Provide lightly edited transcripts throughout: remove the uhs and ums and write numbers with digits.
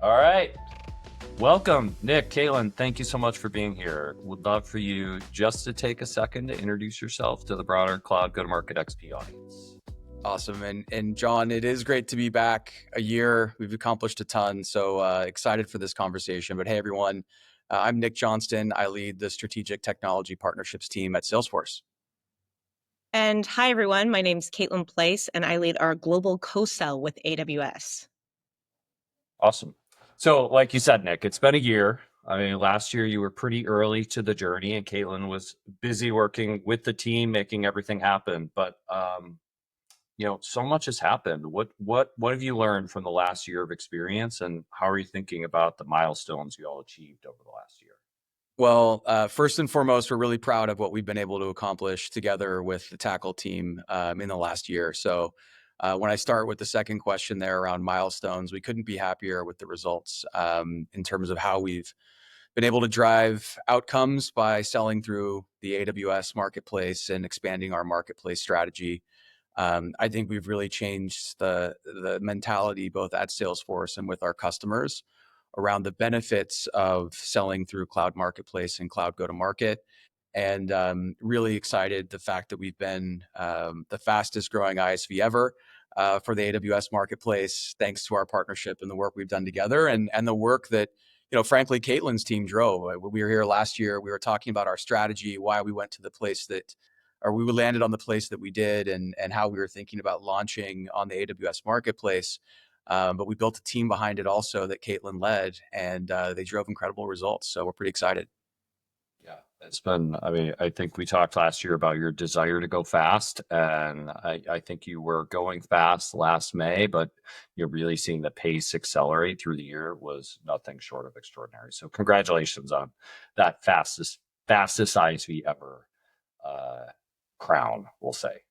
All right. Welcome, Nick, Kaitlin. Thank you so much for being here. Would love for you just to take a second to introduce yourself to the broader Cloud Go-to-Market XP audience. Awesome. And John, it is great to be back a year. We've accomplished a ton. So excited for this conversation. But hey, everyone, I'm Nick Johnston. I lead the strategic technology partnerships team at Salesforce. And hi, everyone. My name is Kaitlin Pleas, and I lead our global co-sell with AWS. Awesome. So like you said, Nick, it's been a year. I mean, last year you were pretty early to the journey and Kaitlin was busy working with the team, making everything happen. But, so much has happened. What have you learned from the last year of experience, and how are you thinking about the milestones you all achieved over the last year? Well, first and foremost, we're really proud of what we've been able to accomplish together with the Tackle team in the last year. So when I start with the second question there around milestones, we couldn't be happier with the results in terms of how we've been able to drive outcomes by selling through the AWS marketplace and expanding our marketplace strategy. I think we've really changed the mentality both at Salesforce and with our customers around the benefits of selling through cloud marketplace and cloud go-to-market. And really excited the fact that we've been the fastest growing ISV ever for the AWS marketplace, thanks to our partnership and the work we've done together and the work that, frankly, Kaitlin's team drove. When we were here last year, we were talking about our strategy, why we went to the place that, or we landed on the place that we did, and how we were thinking about launching on the AWS marketplace. But we built a team behind it also that Kaitlin led, and they drove incredible results. So we're pretty excited. Yeah, I think we talked last year about your desire to go fast, and I think you were going fast last May, but you're really seeing the pace accelerate through the year was nothing short of extraordinary. So congratulations on that fastest ISV ever crown, we'll say.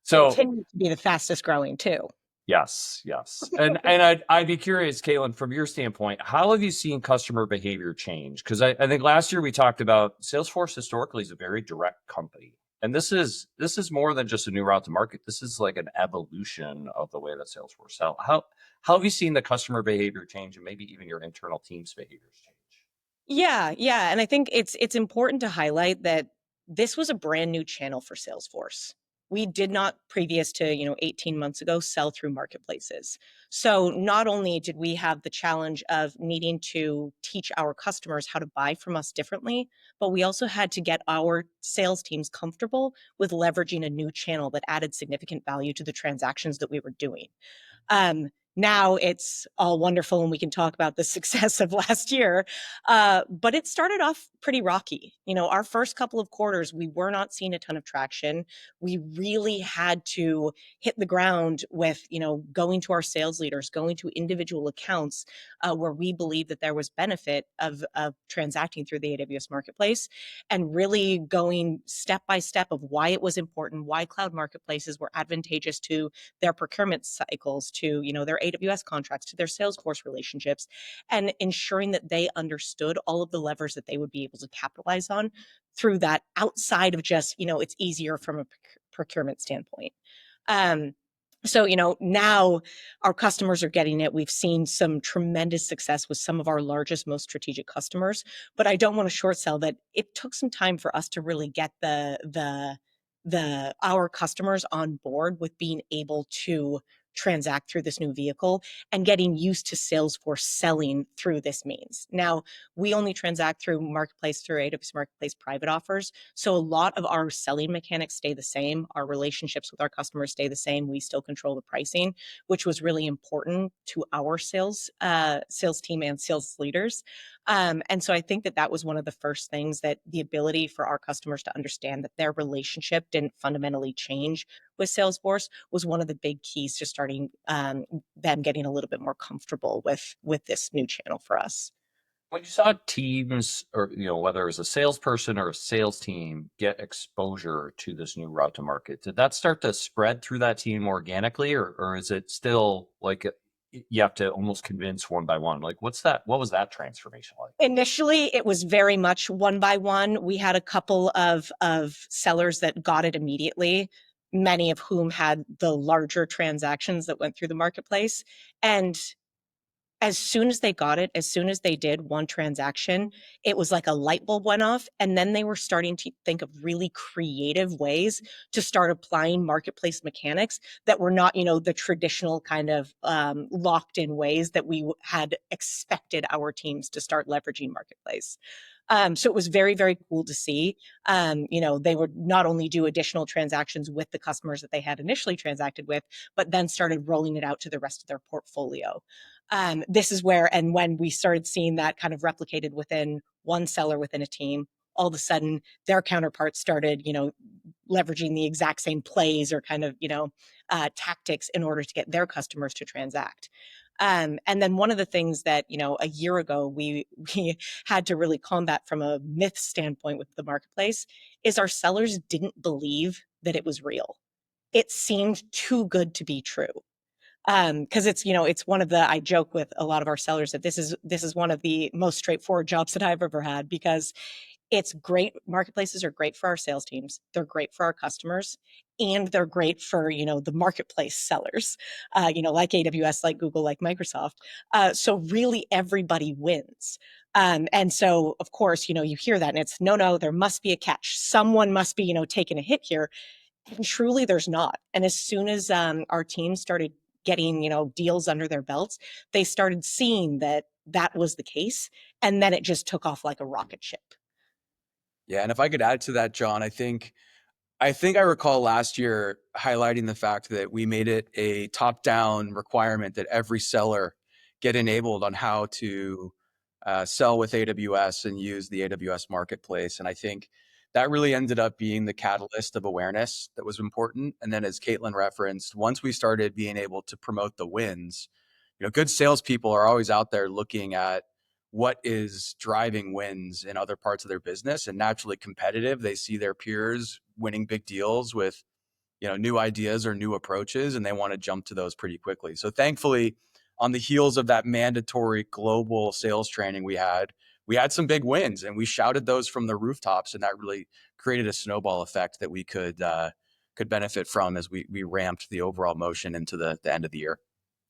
So continue to be the fastest growing too. Yes. And I'd be curious, Kaitlin, from your standpoint, how have you seen customer behavior change? Because I think last year we talked about Salesforce historically is a very direct company. And this is more than just a new route to market. This is like an evolution of the way that Salesforce sell. How have you seen the customer behavior change, and maybe even your internal team's behaviors change? Yeah. And I think it's important to highlight that this was a brand new channel for Salesforce. We did not, previous to 18 months ago, sell through marketplaces. So not only did we have the challenge of needing to teach our customers how to buy from us differently, but we also had to get our sales teams comfortable with leveraging a new channel that added significant value to the transactions that we were doing. Now it's all wonderful and we can talk about the success of last year, but it started off pretty rocky. Our first couple of quarters, we were not seeing a ton of traction. We really had to hit the ground with, going to our sales leaders, going to individual accounts where we believe that there was benefit of transacting through the AWS marketplace, and really going step by step of why it was important, why cloud marketplaces were advantageous to their procurement cycles, to their AWS contracts, to their Salesforce relationships, and ensuring that they understood all of the levers that they would be able to capitalize on through that, outside of just it's easier from a procurement standpoint. So, now our customers are getting it. We've seen some tremendous success with some of our largest, most strategic customers, but I don't want to short sell that it took some time for us to really get our customers on board with being able to transact through this new vehicle and getting used to Salesforce selling through this means. Now, we only transact through marketplace, through AWS marketplace private offers. So a lot of our selling mechanics stay the same. Our relationships with our customers stay the same. We still control the pricing, which was really important to our sales team and sales leaders. And so I think that was one of the first things, that the ability for our customers to understand that their relationship didn't fundamentally change with Salesforce was one of the big keys to starting them getting a little bit more comfortable with this new channel for us. When you saw teams, or whether it was a salesperson or a sales team, get exposure to this new route to market, did that start to spread through that team organically, or is it still like you have to almost convince one by one? Like, what was that transformation like? Initially, it was very much one by one. We had a couple of sellers that got it immediately, many of whom had the larger transactions that went through the marketplace. And as soon as they got it, as soon as they did one transaction, it was like a light bulb went off. And then they were starting to think of really creative ways to start applying marketplace mechanics that were not, the traditional kind of locked in ways that we had expected our teams to start leveraging marketplace. So it was very, very cool to see. They would not only do additional transactions with the customers that they had initially transacted with, but then started rolling it out to the rest of their portfolio. This is where, and when we started seeing that kind of replicated within one seller within a team, all of a sudden their counterparts started, leveraging the exact same plays or kind of, tactics in order to get their customers to transact. And then one of the things that, a year ago we had to really combat from a myth standpoint with the marketplace is our sellers didn't believe that it was real. It seemed too good to be true. Because it's one of the, I joke with a lot of our sellers that this is one of the most straightforward jobs that I've ever had, because it's great. Marketplaces are great for our sales teams. They're great for our customers, and they're great for, the marketplace sellers, like AWS, like Google, like Microsoft. So really everybody wins. And so of course, you hear that and it's no, there must be a catch. Someone must be, taking a hit here. And truly there's not. And as soon as our team started getting, deals under their belts, they started seeing that that was the case. And then it just took off like a rocket ship. Yeah, and if I could add to that, John, I think I recall last year highlighting the fact that we made it a top-down requirement that every seller get enabled on how to sell with AWS and use the AWS marketplace. And I think that really ended up being the catalyst of awareness that was important. And then, as Kaitlin referenced, once we started being able to promote the wins, good salespeople are always out there looking at what is driving wins in other parts of their business, and naturally competitive. They see their peers winning big deals with, new ideas or new approaches, and they want to jump to those pretty quickly. So thankfully, on the heels of that mandatory global sales training we had some big wins, and we shouted those from the rooftops, and that really created a snowball effect that we could benefit from as we ramped the overall motion into the end of the year.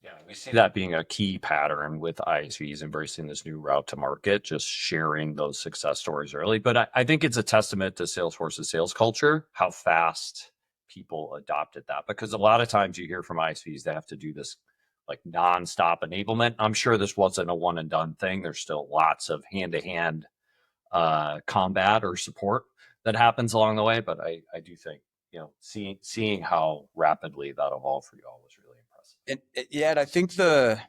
Yeah, we see that being a key pattern with ISVs embracing this new route to market, just sharing those success stories early. But I think it's a testament to Salesforce's sales culture, how fast people adopted that. Because a lot of times you hear from ISVs, they have to do this like nonstop enablement. I'm sure this wasn't a one and done thing. There's still lots of hand-to-hand combat or support that happens along the way. But I do think, seeing how rapidly that evolved for you all was really impressive. And I think the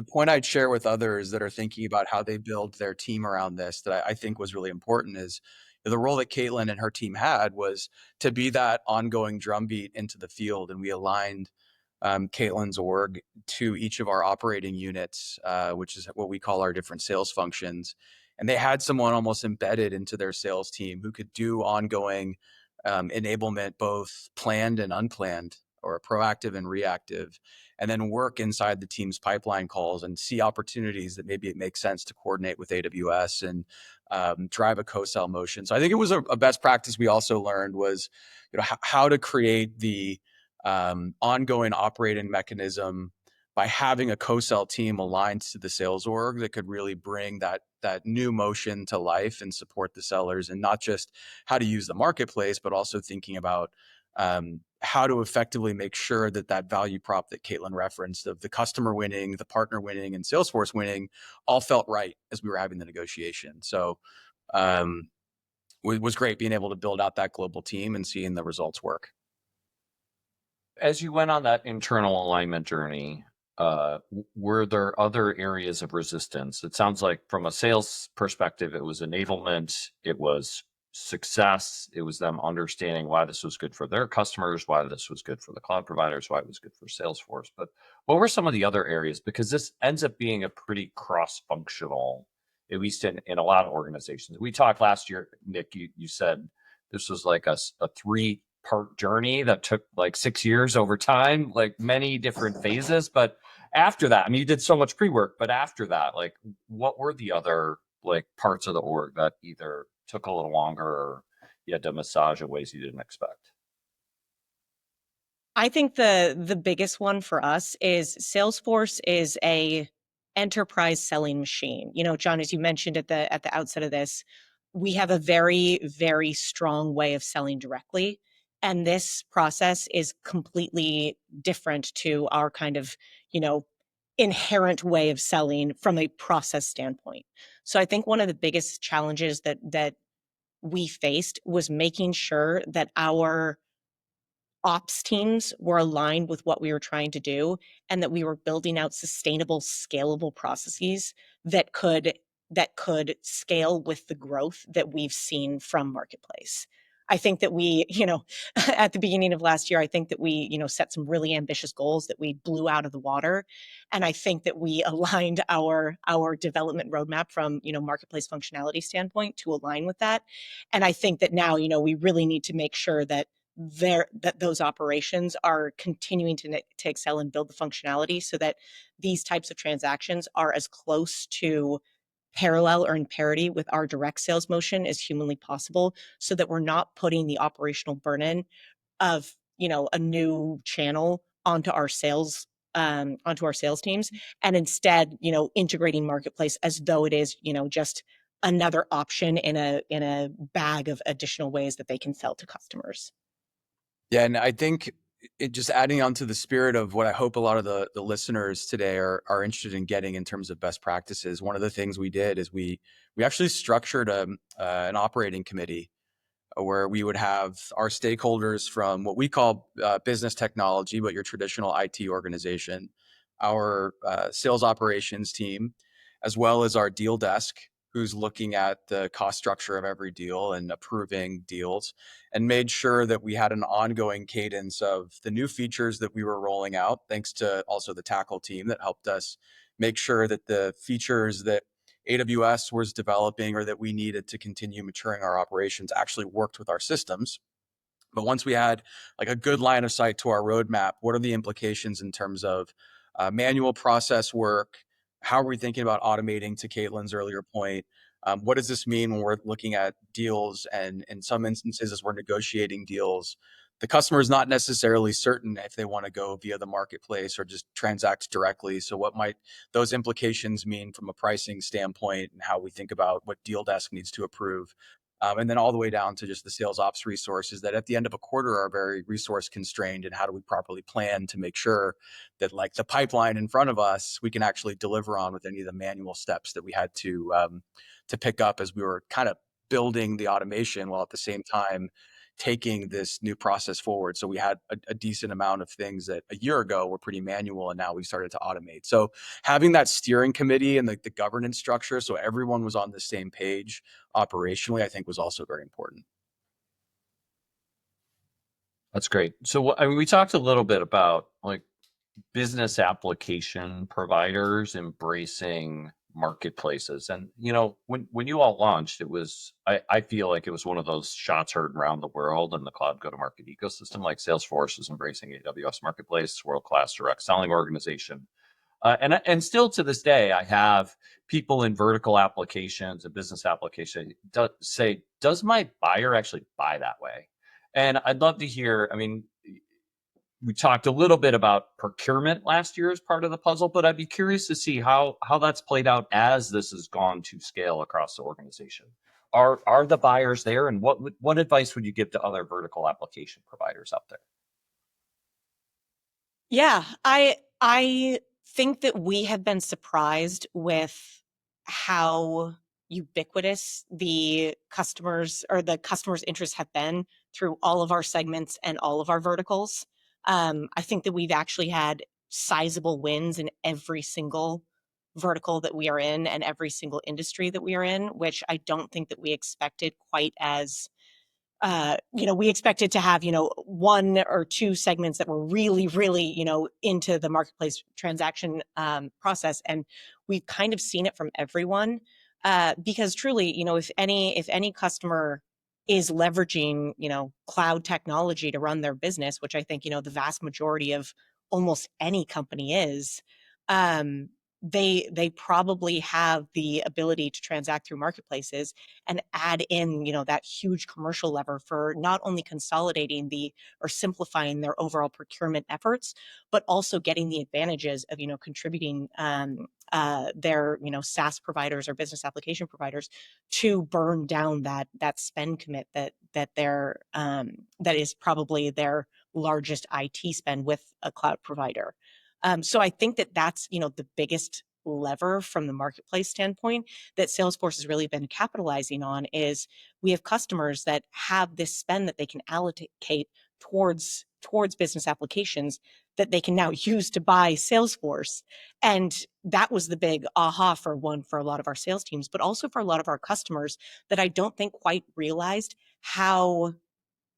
point I'd share with others that are thinking about how they build their team around this, that I think was really important, is the role that Kaitlin and her team had was to be that ongoing drumbeat into the field. And we aligned Caitlin's org to each of our operating units, which is what we call our different sales functions. And they had someone almost embedded into their sales team who could do ongoing enablement, both planned and unplanned, or proactive and reactive, and then work inside the team's pipeline calls and see opportunities that maybe it makes sense to coordinate with AWS and drive a co-sell motion. So I think it was a best practice we also learned was, how to create the ongoing operating mechanism by having a co-sell team aligned to the sales org that could really bring that new motion to life and support the sellers, and not just how to use the marketplace, but also thinking about how to effectively make sure that value prop that Kaitlin referenced of the customer winning, the partner winning, and Salesforce winning all felt right as we were having the negotiation. So it was great being able to build out that global team and seeing the results work. As you went on that internal alignment journey, were there other areas of resistance? It sounds like from a sales perspective, it was enablement, it was success, it was them understanding why this was good for their customers, why this was good for the cloud providers, why it was good for Salesforce. But what were some of the other areas? Because this ends up being a pretty cross-functional, at least in a lot of organizations. We talked last year, Nick, you said this was like a three-part journey that took like 6 years over time, like many different phases. But after that, I mean, you did so much pre-work, but after that, like what were the other like parts of the org that either took a little longer or you had to massage in ways you didn't expect? I think the biggest one for us is Salesforce is a enterprise selling machine. John, as you mentioned at the outset of this, we have a very, very strong way of selling directly. And this process is completely different to our kind of, inherent way of selling from a process standpoint. So I think one of the biggest challenges that we faced was making sure that our ops teams were aligned with what we were trying to do, and that we were building out sustainable, scalable processes that could scale with the growth that we've seen from marketplace. I think that we, at the beginning of last year, I think that we, set some really ambitious goals that we blew out of the water. And I think that we aligned our development roadmap from, marketplace functionality standpoint to align with that. And I think that now, we really need to make sure that those operations are continuing to excel and build the functionality so that these types of transactions are as close to parallel or in parity with our direct sales motion as humanly possible, so that we're not putting the operational burden of a new channel onto our sales teams, and instead integrating marketplace as though it is just another option in a bag of additional ways that they can sell to customers. Yeah, and I think it just adding on to the spirit of what I hope a lot of the listeners today are interested in getting in terms of best practices. One of the things we did is we actually structured an operating committee where we would have our stakeholders from what we call business technology, but your traditional IT organization, our sales operations team, as well as our deal desk, who's looking at the cost structure of every deal and approving deals, and made sure that we had an ongoing cadence of the new features that we were rolling out, thanks to also the tackle team that helped us make sure that the features that AWS was developing or that we needed to continue maturing our operations actually worked with our systems. But once we had like a good line of sight to our roadmap, what are the implications in terms of manual process work? How are we thinking about automating, to Kaitlin's earlier point? What does this mean when we're looking at deals, and in some instances as we're negotiating deals, the customer is not necessarily certain if they want to go via the marketplace or just transact directly. So what might those implications mean from a pricing standpoint, and how we think about what deal desk needs to approve? And then all the way down to just the sales ops resources that at the end of a quarter are very resource constrained, and how do we properly plan to make sure that like the pipeline in front of us, we can actually deliver on with any of the manual steps that we had to pick up as we were kind of building the automation while at the same time taking this new process forward. So we had a decent amount of things that a year ago were pretty manual, and now we started to automate. So having that steering committee and the governance structure, so everyone was on the same page operationally, I think was also very important. That's great. So I mean, we talked a little bit about like business application providers embracing marketplaces, and when you all launched, it was I feel like it was one of those shots heard around the world in the cloud go-to-market ecosystem. Like Salesforce is embracing AWS Marketplace, world-class direct selling organization, and still to this day, I have people in vertical applications and business application say, does my buyer actually buy that way? And I'd love to hear, I mean, we talked a little bit about procurement last year as part of the puzzle, but I'd be curious to see how that's played out as this has gone to scale across the organization. Are the buyers there, and what advice would you give to other vertical application providers out there? Yeah, I think that we have been surprised with how ubiquitous the customers' interests have been through all of our segments and all of our verticals. I think that we've actually had sizable wins in every single vertical that we are in and every single industry that we are in, which I don't think that we expected quite as we expected to have, one or two segments that were really, really, into the marketplace transaction process. And we've kind of seen it from everyone because truly, if any customer is leveraging, cloud technology to run their business, which I think, the vast majority of almost any company is, they probably have the ability to transact through marketplaces and add in, that huge commercial lever for not only consolidating or simplifying their overall procurement efforts, but also getting the advantages of, contributing their, SaaS providers or business application providers to burn down that spend commit that is probably their largest IT spend with a cloud provider. So I think that's, the biggest lever from the marketplace standpoint that Salesforce has really been capitalizing on is we have customers that have this spend that they can allocate towards business applications that they can now use to buy Salesforce. And that was the big aha for a lot of our sales teams, but also for a lot of our customers that I don't think quite realized how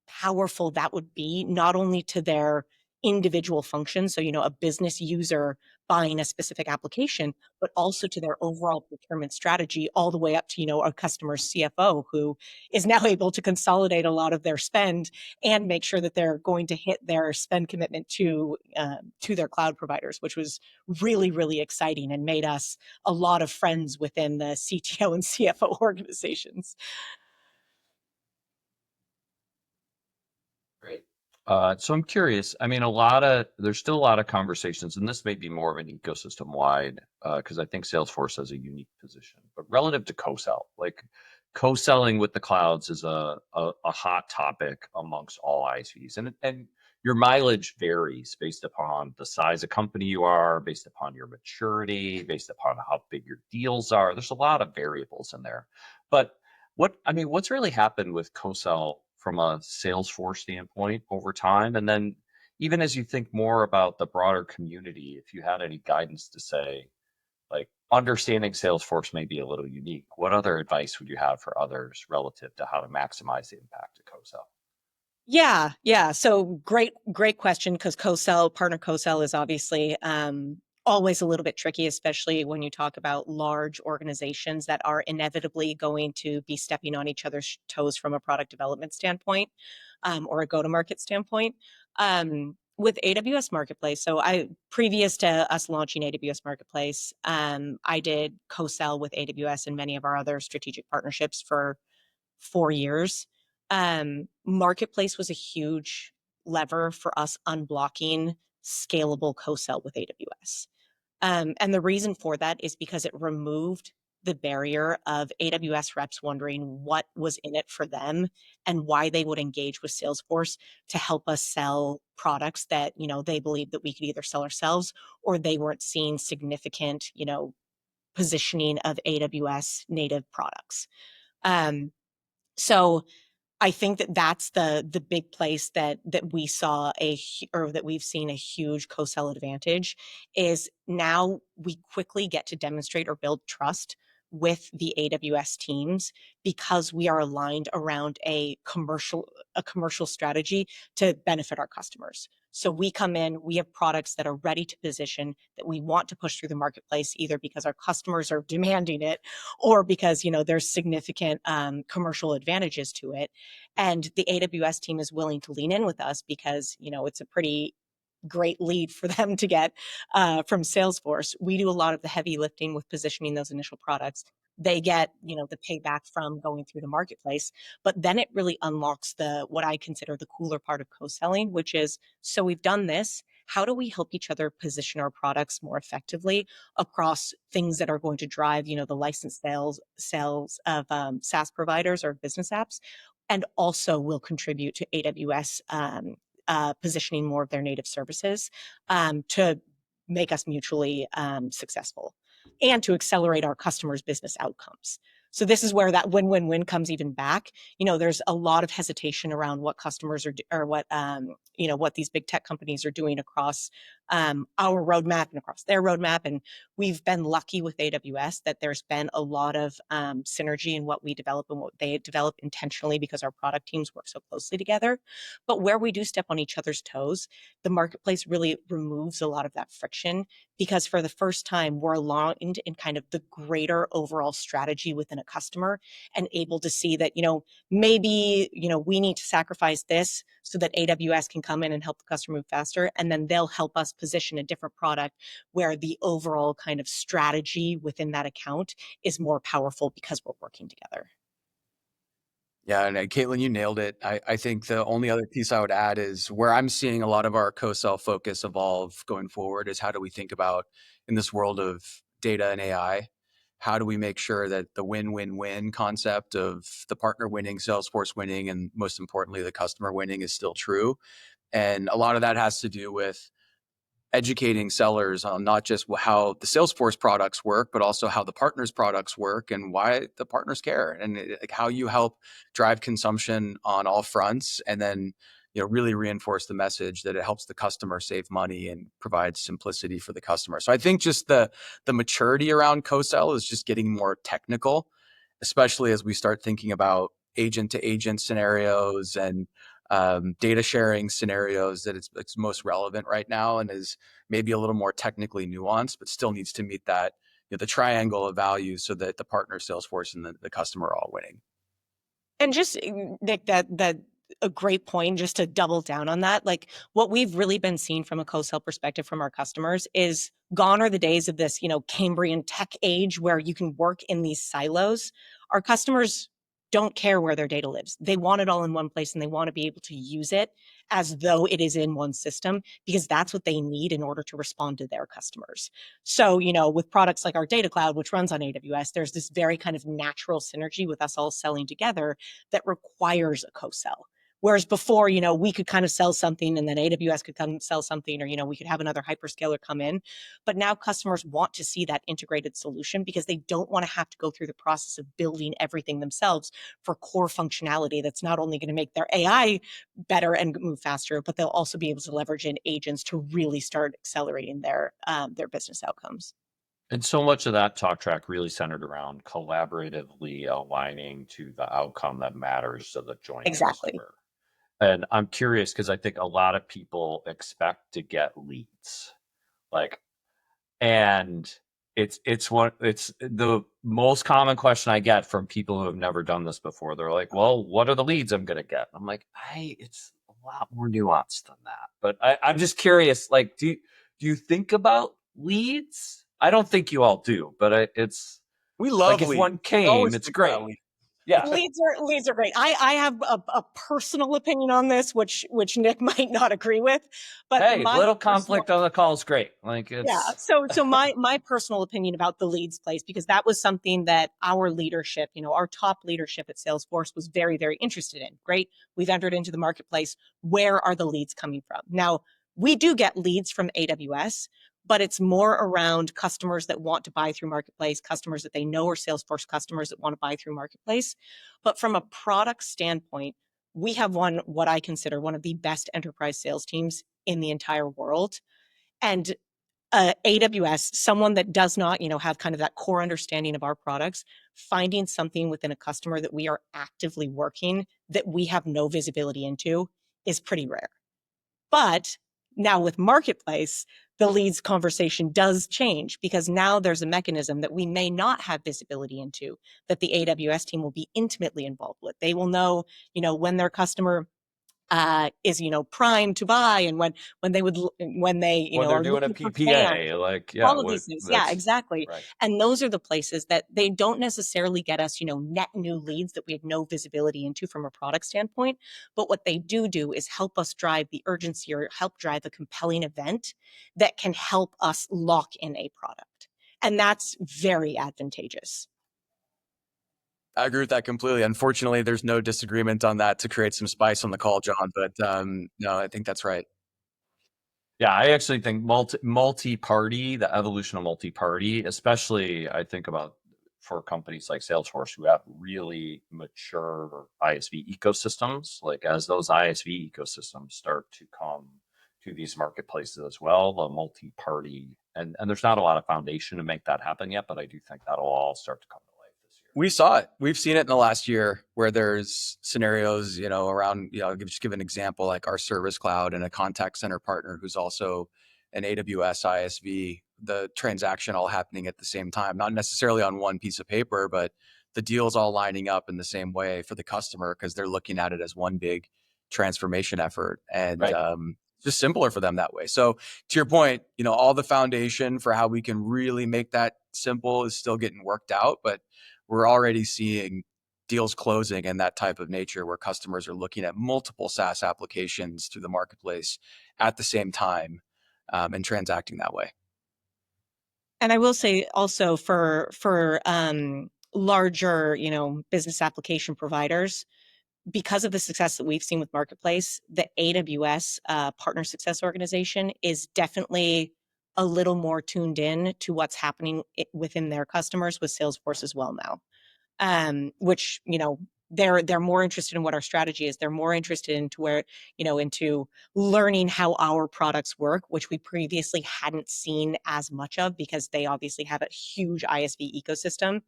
powerful that would be, not only to their individual functions, so a business user buying a specific application, but also to their overall procurement strategy, all the way up to a customer's CFO who is now able to consolidate a lot of their spend and make sure that they're going to hit their spend commitment to their cloud providers, which was really, really exciting and made us a lot of friends within the CTO and CFO organizations. Great. So I'm curious. I mean, there's still a lot of conversations, and this may be more of an ecosystem wide, because I think Salesforce has a unique position. But relative to co-sell, like co-selling with the clouds is a hot topic amongst all ISVs, and your mileage varies based upon the size of company you are, based upon your maturity, based upon how big your deals are. There's a lot of variables in there. But what's really happened with co-sell from a Salesforce standpoint over time? And then even as you think more about the broader community, if you had any guidance to say, like, understanding Salesforce may be a little unique, what other advice would you have for others relative to how to maximize the impact of co-sell? Yeah. So great question, because partner co-sell is obviously always a little bit tricky, especially when you talk about large organizations that are inevitably going to be stepping on each other's toes from a product development standpoint, or a go-to-market standpoint. With AWS Marketplace, so previous to us launching AWS Marketplace, I did co-sell with AWS and many of our other strategic partnerships for 4 years. Marketplace was a huge lever for us unblocking scalable co-sell with AWS. And the reason for that is because it removed the barrier of AWS reps wondering what was in it for them and why they would engage with Salesforce to help us sell products that, they believed that we could either sell ourselves, or they weren't seeing significant, positioning of AWS native products. So I think that's the big place that we saw or that we've seen a huge co-sell advantage is now we quickly get to demonstrate or build trust with the AWS teams because we are aligned around a commercial strategy to benefit our customers. So we come in, we have products that are ready to position that we want to push through the marketplace, either because our customers are demanding it or because, there's significant commercial advantages to it. And the AWS team is willing to lean in with us because, it's a pretty great lead for them to get from Salesforce. We do a lot of the heavy lifting with positioning those initial products. They get, the payback from going through the marketplace, but then it really unlocks what I consider the cooler part of co-selling, which is, so we've done this. How do we help each other position our products more effectively across things that are going to drive, the license sales of SaaS providers or business apps, and also will contribute to AWS positioning more of their native services to make us mutually successful and to accelerate our customers' business outcomes. So this is where that win-win-win comes even back. There's a lot of hesitation around what customers or what these big tech companies are doing across our roadmap and across their roadmap. And we've been lucky with AWS that there's been a lot of synergy in what we develop and what they develop intentionally because our product teams work so closely together. But where we do step on each other's toes, the marketplace really removes a lot of that friction because for the first time, we're aligned in kind of the greater overall strategy within within a customer and able to see that, maybe, we need to sacrifice this so that AWS can come in and help the customer move faster. And then they'll help us position a different product where the overall kind of strategy within that account is more powerful because we're working together. Yeah, and Kaitlin, you nailed it. I think the only other piece I would add is where I'm seeing a lot of our co-sell focus evolve going forward is how do we think about, in this world of data and AI, how do we make sure that the win-win-win concept of the partner winning, Salesforce winning, and most importantly, the customer winning is still true. And a lot of that has to do with educating sellers on not just how the Salesforce products work, but also how the partners' products work and why the partners care, and like how you help drive consumption on all fronts, and then really reinforce the message that it helps the customer save money and provides simplicity for the customer. So I think just the maturity around co-sell is just getting more technical, especially as we start thinking about agent to agent scenarios and data sharing scenarios, that it's most relevant right now and is maybe a little more technically nuanced, but still needs to meet that, the triangle of value so that the partner, Salesforce, and the customer are all winning. And just, Nick, that a great point, just to double down on that. Like, what we've really been seeing from a co-sell perspective from our customers is gone are the days of this, Cambrian tech age where you can work in these silos. Our customers don't care where their data lives. They want it all in one place, and they want to be able to use it as though it is in one system, because that's what they need in order to respond to their customers. So, with products like our data cloud, which runs on AWS, there's this very kind of natural synergy with us all selling together that requires a co-sell. Whereas before, we could kind of sell something and then AWS could come sell something, or, we could have another hyperscaler come in. But now customers want to see that integrated solution because they don't want to have to go through the process of building everything themselves for core functionality that's not only going to make their AI better and move faster, but they'll also be able to leverage in agents to really start accelerating their business outcomes. And so much of that talk track really centered around collaboratively aligning to the outcome that matters to the joint Exactly. customer. And I'm curious because I think a lot of people expect to get leads, like, and it's the most common question I get from people who have never done this before. They're like, "Well, what are the leads I'm going to get?" I'm like, "Hey, it's a lot more nuanced than that." But I'm just curious, like, do you think about leads? I don't think you all do, but it's We like love if leads. one came, Always it's think about great. leads. Yeah. Leads are great. I have a personal opinion on this, which Nick might not agree with, but Hey, my little personal, conflict on the call is great. Like yeah. it's So my personal opinion about the leads place, because that was something that our leadership, our top leadership at Salesforce was very, very interested in. Great. We've entered into the marketplace. Where are the leads coming from? Now, we do get leads from AWS, but it's more around customers that want to buy through marketplace, customers that they know are Salesforce customers that want to buy through marketplace. But from a product standpoint, we have what I consider one of the best enterprise sales teams in the entire world. And AWS, someone that does not, have kind of that core understanding of our products, finding something within a customer that we are actively working that we have no visibility into is pretty rare. But now with marketplace, the leads conversation does change, because now there's a mechanism that we may not have visibility into that the AWS team will be intimately involved with. They will know, when their customer is primed to buy, and when they when they're are doing a looking for demand. PPA, like yeah, All of what these things. Yeah, that's exactly. right. And those are the places that they don't necessarily get us, net new leads that we have no visibility into from a product standpoint. But what they do is help us drive the urgency, or help drive a compelling event that can help us lock in a product. And that's very advantageous. I agree with that completely. Unfortunately, there's no disagreement on that to create some spice on the call, John. But no, I think that's right. Yeah, I actually think multi-party, the evolution of multi-party, especially I think about for companies like Salesforce who have really mature ISV ecosystems. Like as those ISV ecosystems start to come to these marketplaces as well, the multi-party, and there's not a lot of foundation to make that happen yet, but I do think that'll all start to come to life this year. We saw it. We've seen it in the last year where there's scenarios, around, I'll just give an example, like our Service Cloud and a contact center partner who's also an AWS ISV, the transaction all happening at the same time, not necessarily on one piece of paper, but the deals all lining up in the same way for the customer because they're looking at it as one big transformation effort, and Right. just simpler for them that way. So to your point, all the foundation for how we can really make that simple is still getting worked out, but we're already seeing deals closing and that type of nature where customers are looking at multiple SaaS applications through the marketplace at the same time, and transacting that way. And I will say also for larger, business application providers, because of the success that we've seen with Marketplace, the AWS Partner Success Organization is definitely a little more tuned in to what's happening within their customers with Salesforce as well now. Which, they're more interested in what our strategy is. They're more interested into where, into learning how our products work, which we previously hadn't seen as much of because they obviously have a huge ISV ecosystem.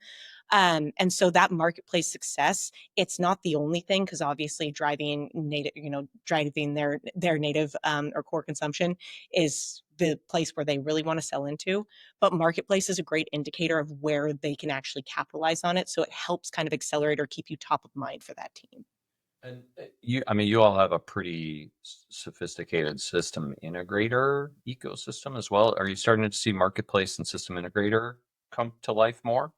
And so that marketplace success, it's not the only thing, because obviously driving native, driving their native or core consumption is the place where they really want to sell into. But marketplace is a great indicator of where they can actually capitalize on it. So it helps kind of accelerate or keep you top of mind for that team. And you all have a pretty sophisticated system integrator ecosystem as well. Are you starting to see marketplace and system integrator come to life more?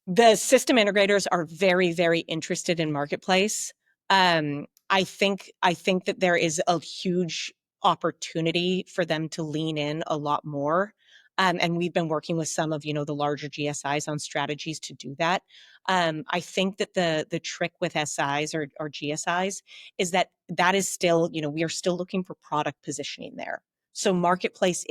The system integrators are very, very interested in marketplace. I think that there is a huge opportunity for them to lean in a lot more. And we've been working with some of, the larger GSIs on strategies to do that. I think that the trick with SIs or GSIs is that is still, we are still looking for product positioning there. So marketplace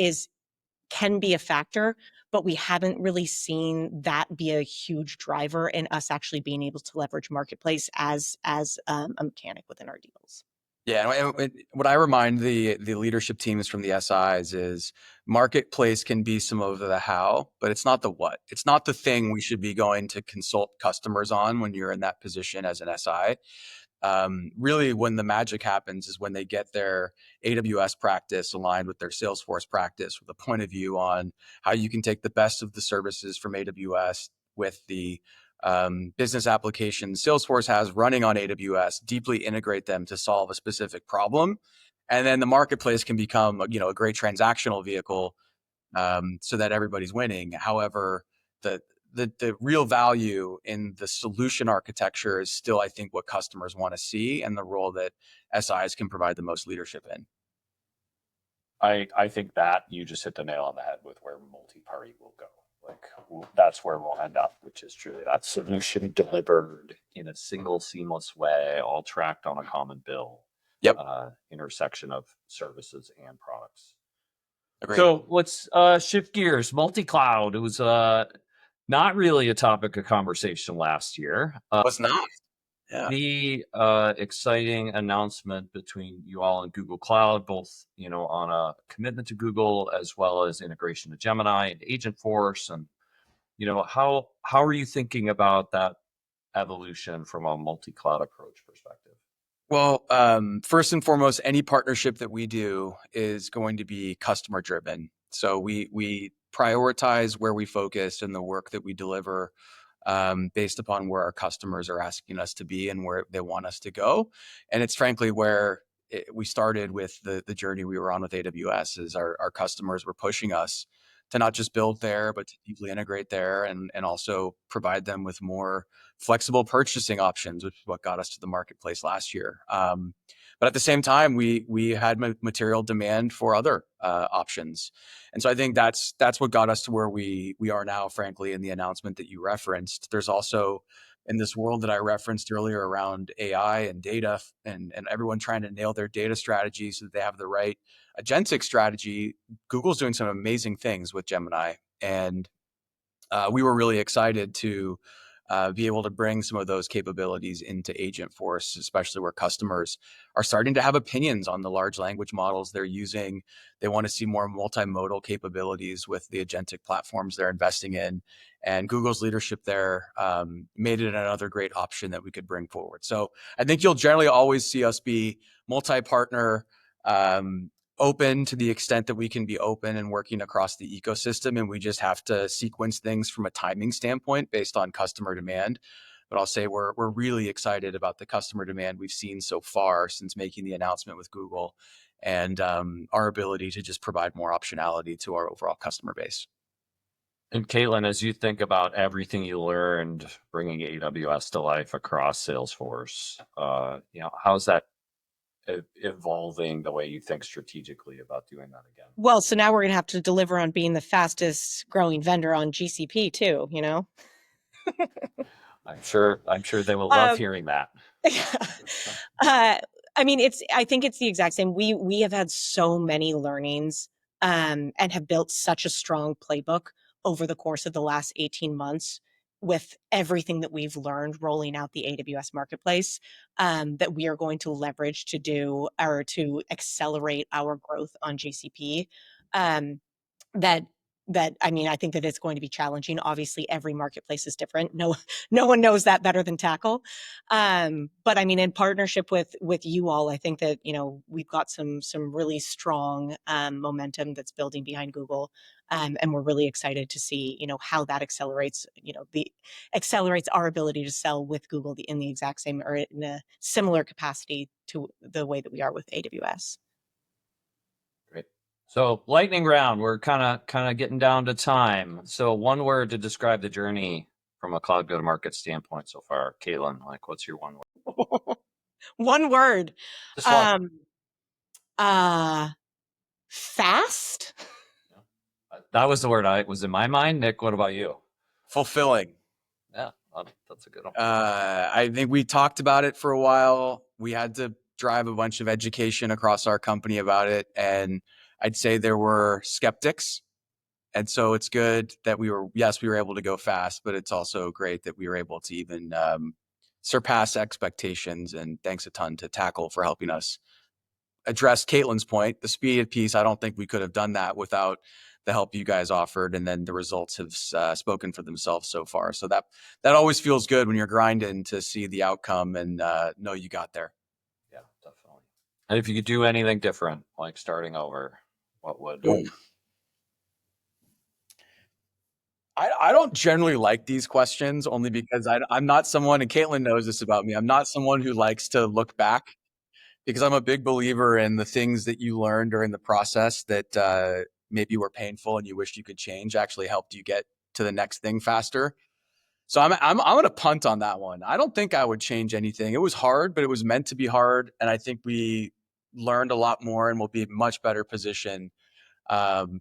can be a factor, but we haven't really seen that be a huge driver in us actually being able to leverage marketplace as a mechanic within our deals. Yeah, and what I remind the leadership teams from the SIs is marketplace can be some of the how, but it's not the what. It's not the thing we should be going to consult customers on when you're in that position as an SI. Really, when the magic happens is when they get their AWS practice aligned with their Salesforce practice, with a point of view on how you can take the best of the services from AWS with the business applications Salesforce has running on AWS, deeply integrate them to solve a specific problem. And then the marketplace can become, a great transactional vehicle, so that everybody's winning. However, the real value in the solution architecture is still, I think, what customers want to see and the role that SIs can provide the most leadership in. I think that you just hit the nail on the head with where multi-party will go. That's where we'll end up, which is truly that solution delivered in a single seamless way, all tracked on a common bill. Yep. Intersection of services and products. Agreed. So let's shift gears. Multi-cloud. It was not really a topic of conversation last year. Was not. Yeah. The exciting announcement between you all and Google Cloud, both on a commitment to Google as well as integration to Gemini and Agentforce, and how are you thinking about that evolution from a multi-cloud approach perspective? Well, first and foremost, any partnership that we do is going to be customer driven. So we prioritize where we focus and the work that we deliver, based upon where our customers are asking us to be and where they want us to go. And it's frankly where we started with the journey we were on with AWS. Is our customers were pushing us to not just build there, but to deeply integrate there, and also provide them with more flexible purchasing options, which is what got us to the marketplace last year. But at the same time, we had material demand for other options, and so I think that's what got us to where we are now. Frankly, in the announcement that you referenced, there's also, in this world that I referenced earlier around AI and data, and everyone trying to nail their data strategy so that they have the right agentic strategy, Google's doing some amazing things with Gemini, and we were really excited to be able to bring some of those capabilities into Agentforce, especially where customers are starting to have opinions on the large language models they're using. They want to see more multimodal capabilities with the agentic platforms they're investing in. And Google's leadership there made it another great option that we could bring forward. So I think you'll generally always see us be multi-partner, open to the extent that we can be open and working across the ecosystem. And we just have to sequence things from a timing standpoint based on customer demand. But I'll say we're really excited about the customer demand we've seen so far since making the announcement with Google, and our ability to just provide more optionality to our overall customer base. And Kaitlin, as you think about everything you learned bringing AWS to life across Salesforce, how's that evolving the way you think strategically about doing that again? Well, so now we're going to have to deliver on being the fastest growing vendor on GCP too, I'm sure they will love Um, hearing that. I mean, I think it's the exact same. We have had so many learnings, and have built such a strong playbook over the course of the last 18 months with everything that we've learned rolling out the AWS marketplace, that we are going to leverage to accelerate our growth on GCP. That I mean, I think that it's going to be challenging. Obviously, every marketplace is different. No one knows that better than Tackle. But I mean, in partnership with you all, I think that we've got some really strong momentum that's building behind Google, and we're really excited to see how that accelerates accelerates our ability to sell with Google in the exact same or in a similar capacity to the way that we are with AWS. Great. So lightning round, we're kind of getting down to time. So one word to describe the journey from a cloud go-to-market standpoint so far. Kaitlin, what's your one word? One word. Just one. Fast. That was the word I was in my mind. Nick, what about you? Fulfilling. Yeah, that's a good one. I think we talked about it for a while. We had to drive a bunch of education across our company about it. And I'd say there were skeptics. And so it's good that we were able to go fast, but it's also great that we were able to even surpass expectations. And thanks a ton to Tackle for helping us address Kaitlin's point, the speed piece. I don't think we could have done that without the help you guys offered. And then the results have spoken for themselves so far. So that always feels good when you're grinding to see the outcome and know you got there. Yeah, definitely. And if you could do anything different, like starting over, what would? I don't generally like these questions only because I'm not someone, and Kaitlin knows this about me, I'm not someone who likes to look back, because I'm a big believer in the things that you learn during the process that maybe were painful and you wish you could change actually helped you get to the next thing faster. So I'm going to punt on that one. I don't think I would change anything. It was hard, but it was meant to be hard. And I think we learned a lot more and will be in much better position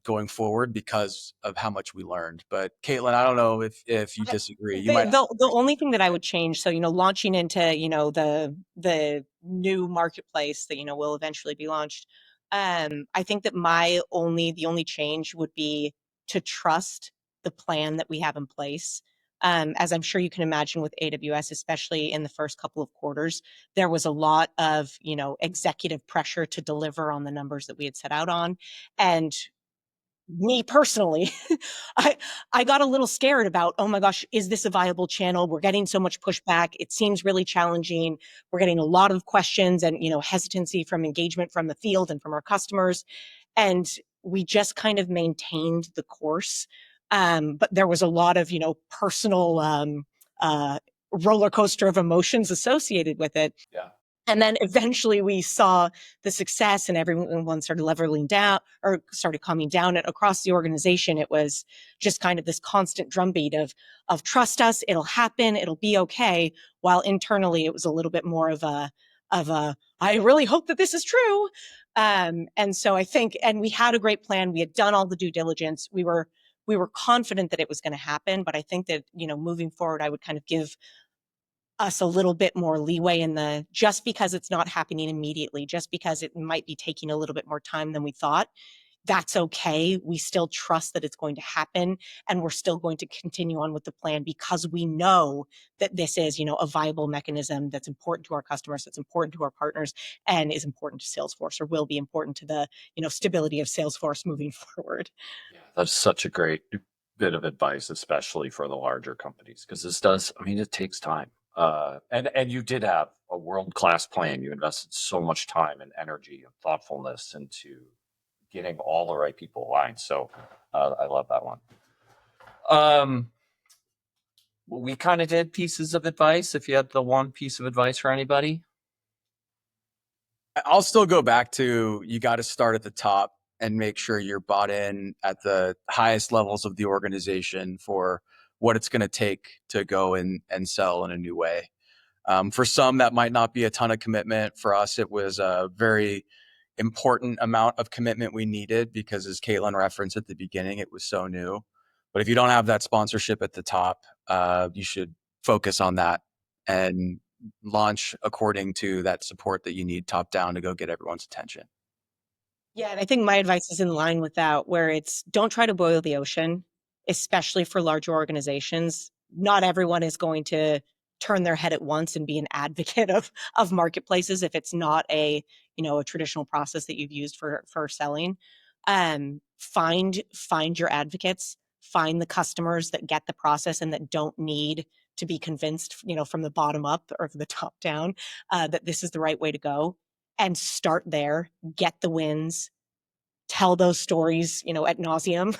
going forward because of how much we learned. But Kaitlin, I don't know if you disagree. You might. The only thing that I would change, so launching into the new marketplace that will eventually be launched. I think that the only change would be to trust the plan that we have in place. As I'm sure you can imagine with AWS, especially in the first couple of quarters, there was a lot of executive pressure to deliver on the numbers that we had set out on, and me personally, I got a little scared about, oh my gosh, is this a viable channel? We're getting so much pushback. It seems really challenging. We're getting a lot of questions and, hesitancy from engagement from the field and from our customers. And we just kind of maintained the course. But there was a lot of, personal roller coaster of emotions associated with it. Yeah. And then eventually we saw the success and everyone started leveling down or started calming down. And across the organization, it was just kind of this constant drumbeat of trust us, it'll happen, it'll be okay. While internally it was a little bit more of a, I really hope that this is true. And so I think, and we had a great plan. We had done all the due diligence. We were confident that it was going to happen. But I think that, moving forward, I would kind of give us a little bit more leeway just because it's not happening immediately, just because it might be taking a little bit more time than we thought. That's okay. We still trust that it's going to happen, and we're still going to continue on with the plan because we know that this is, a viable mechanism that's important to our customers, that's important to our partners, and is important to Salesforce, or will be important to the, stability of Salesforce moving forward. Yeah, that's such a great bit of advice, especially for the larger companies, because it takes time. And you did have a world-class plan. You invested so much time and energy and thoughtfulness into getting all the right people aligned. So I love that one. We kind of did pieces of advice. If you had the one piece of advice for anybody. I'll still go back to, you got to start at the top and make sure you're bought in at the highest levels of the organization for what it's going to take to go and sell in a new way. For some, that might not be a ton of commitment. For us, it was a very important amount of commitment we needed because, as Kaitlin referenced at the beginning, it was so new. But if you don't have that sponsorship at the top, you should focus on that and launch according to that support that you need top down to go get everyone's attention. Yeah, and I think my advice is in line with that, where it's don't try to boil the ocean, especially for larger organizations. Not everyone is going to turn their head at once and be an advocate of marketplaces if it's not a, a traditional process that you've used for selling. Find your advocates, find the customers that get the process and that don't need to be convinced, from the bottom up or from the top down, that this is the right way to go, and start there, get the wins, tell those stories, ad nauseum,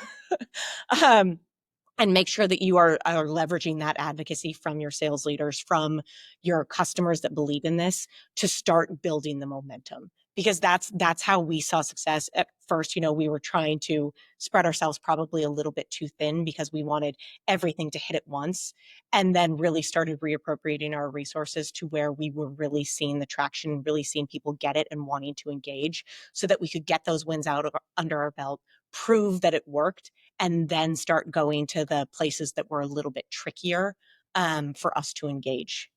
and make sure that you are leveraging that advocacy from your sales leaders, from your customers that believe in this, to start building the momentum. Because that's how we saw success. At first, we were trying to spread ourselves probably a little bit too thin because we wanted everything to hit at once, and then really started reappropriating our resources to where we were really seeing the traction, really seeing people get it and wanting to engage, so that we could get those wins under our belt, prove that it worked, and then start going to the places that were a little bit trickier for us to engage.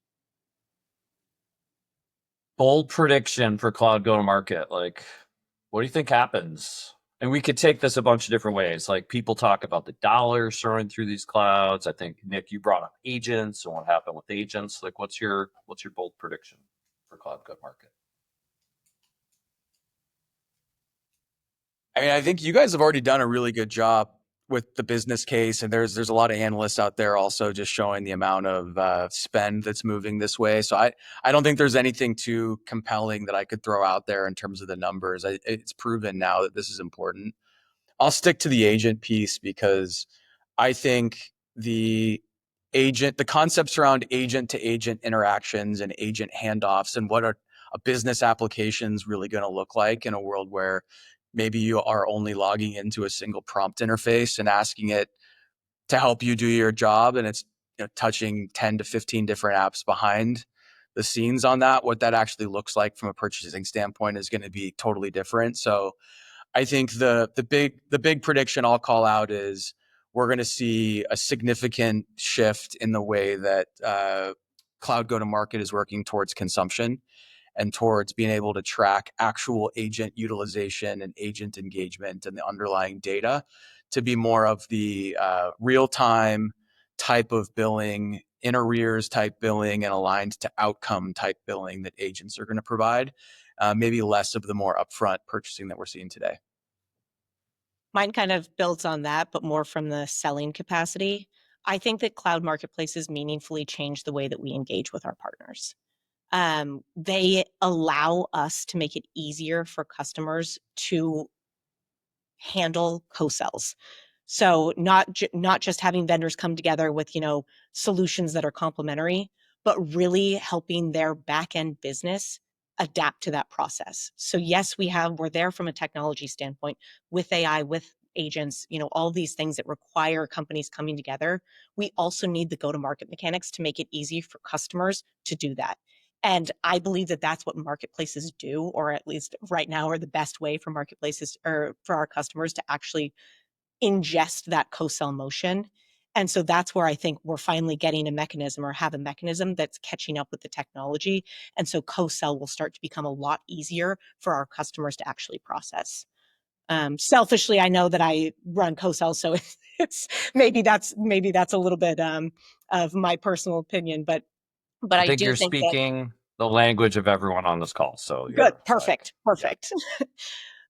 Bold prediction for cloud go to market. Like, what do you think happens? And we could take this a bunch of different ways. Like, people talk about the dollars throwing through these clouds. I think, Nick, you brought up agents and what happened with agents. Like, what's your bold prediction for cloud go to market? I mean, I think you guys have already done a really good job with the business case, and there's a lot of analysts out there also just showing the amount of spend that's moving this way. So I don't think there's anything too compelling that I could throw out there in terms of the numbers. It's proven now that this is important. I'll stick to the agent piece because I think the concepts around agent to agent interactions and agent handoffs and what are a business applications really going to look like in a world where maybe you are only logging into a single prompt interface and asking it to help you do your job, and it's touching 10 to 15 different apps behind the scenes on that. What that actually looks like from a purchasing standpoint is going to be totally different. So I think the big prediction I'll call out is we're going to see a significant shift in the way that cloud go-to-market is working towards consumption and towards being able to track actual agent utilization and agent engagement and the underlying data to be more of the real-time type of billing, in arrears type billing, and aligned to outcome type billing that agents are going to provide. Maybe less of the more upfront purchasing that we're seeing today. Mine kind of builds on that, but more from the selling capacity. I think that cloud marketplaces meaningfully change the way that we engage with our partners. They allow us to make it easier for customers to handle co-sells. So not just having vendors come together with, solutions that are complementary, but really helping their back-end business adapt to that process. So yes, we're there from a technology standpoint with AI, with agents, all these things that require companies coming together. We also need the go-to-market mechanics to make it easy for customers to do that. And I believe that that's what marketplaces do, or at least right now are the best way for marketplaces or for our customers to actually ingest that co-sell motion. And so that's where I think we're finally getting a mechanism, or have a mechanism that's catching up with the technology. And so co-sell will start to become a lot easier for our customers to actually process. Selfishly, I know that I run co-sell, so it's maybe that's a little bit of my personal opinion, but I I think do you're think that speaking the language of everyone on this call. So good, you're perfect.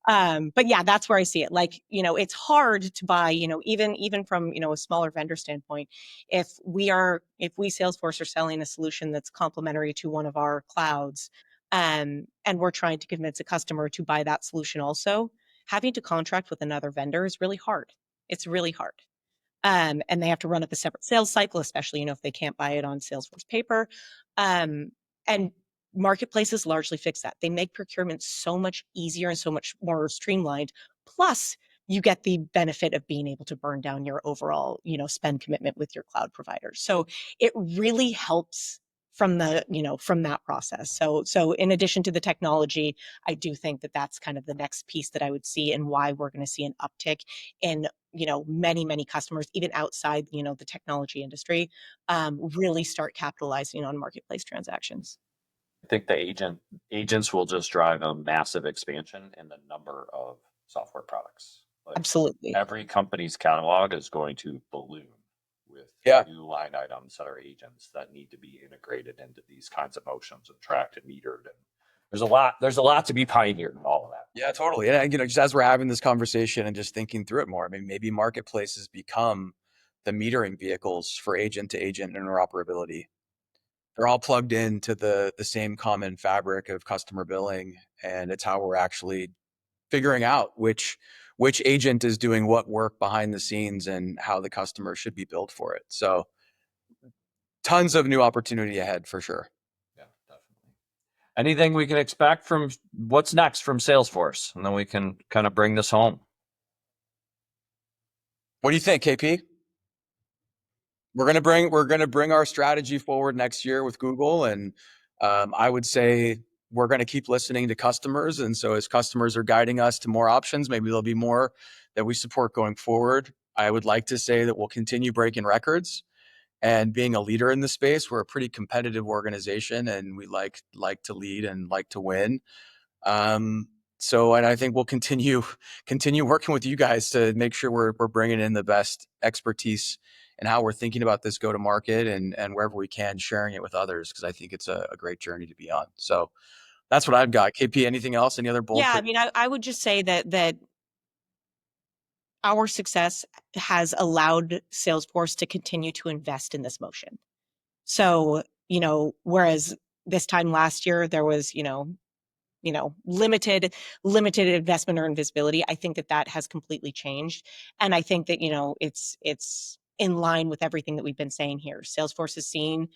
But yeah, that's where I see it. Like, it's hard to buy, even from, a smaller vendor standpoint. If we Salesforce are selling a solution that's complementary to one of our clouds, and we're trying to convince a customer to buy that solution also, having to contract with another vendor is really hard. It's really hard. And they have to run up a separate sales cycle, especially, if they can't buy it on Salesforce paper. And marketplaces largely fix that. They make procurement so much easier and so much more streamlined. Plus, you get the benefit of being able to burn down your overall, spend commitment with your cloud providers. So it really helps from that process. So in addition to the technology, I do think that that's kind of the next piece that I would see, and why we're going to see an uptick in, many customers, even outside, the technology industry, really start capitalizing on marketplace transactions. I think the agents will just drive a massive expansion in the number of software products. Like, Absolutely. every company's catalog is going to balloon with new line items that are agents that need to be integrated into these kinds of motions and tracked and metered. And there's a lot to be pioneered in all of that. Yeah, totally. And just as we're having this conversation and just thinking through it more, I mean, maybe marketplaces become the metering vehicles for agent to agent interoperability. They're all plugged into the same common fabric of customer billing, and it's how we're actually figuring out which agent is doing what work behind the scenes and how the customer should be billed for it. So tons of new opportunity ahead for sure. Yeah, definitely. Anything we can expect from what's next from Salesforce, and then we can kind of bring this home. What do you think, KP? We're gonna bring our strategy forward next year with Google, and I would say we're going to keep listening to customers. And so as customers are guiding us to more options, maybe there'll be more that we support going forward. I would like to say that we'll continue breaking records and being a leader in the space. We're a pretty competitive organization, and we like to lead and like to win. So, and I think we'll continue working with you guys to make sure we're bringing in the best expertise and how we're thinking about this go to market, and wherever we can, sharing it with others, because I think it's a great journey to be on. So that's what I've got. KP, anything else? Any other bold? Yeah, I mean, I would just say that our success has allowed Salesforce to continue to invest in this motion. So, whereas this time last year there was, limited investment or invisibility, I think that has completely changed. And I think that, it's in line with everything that we've been saying here. Salesforce is seeing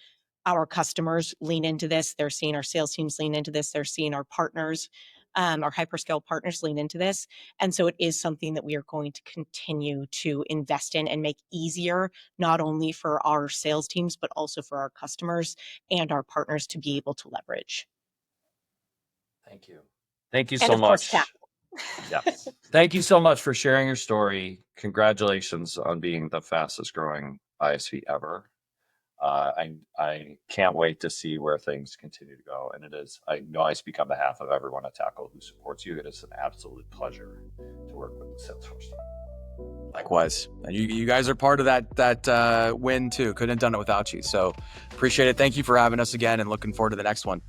our customers lean into this. They're seeing our sales teams lean into this. They're seeing our partners, our hyperscale partners lean into this. And so it is something that we are going to continue to invest in and make easier, not only for our sales teams, but also for our customers and our partners to be able to leverage. Thank you. Thank you so much. Yes. Thank you so much for sharing your story. Congratulations on being the fastest growing ISV ever. I can't wait to see where things continue to go. And I know I speak on behalf of everyone at Tackle who supports you. It is an absolute pleasure to work with the Salesforce team. Likewise. And you guys are part of that win too. Couldn't have done it without you. So appreciate it. Thank you for having us again, and looking forward to the next one.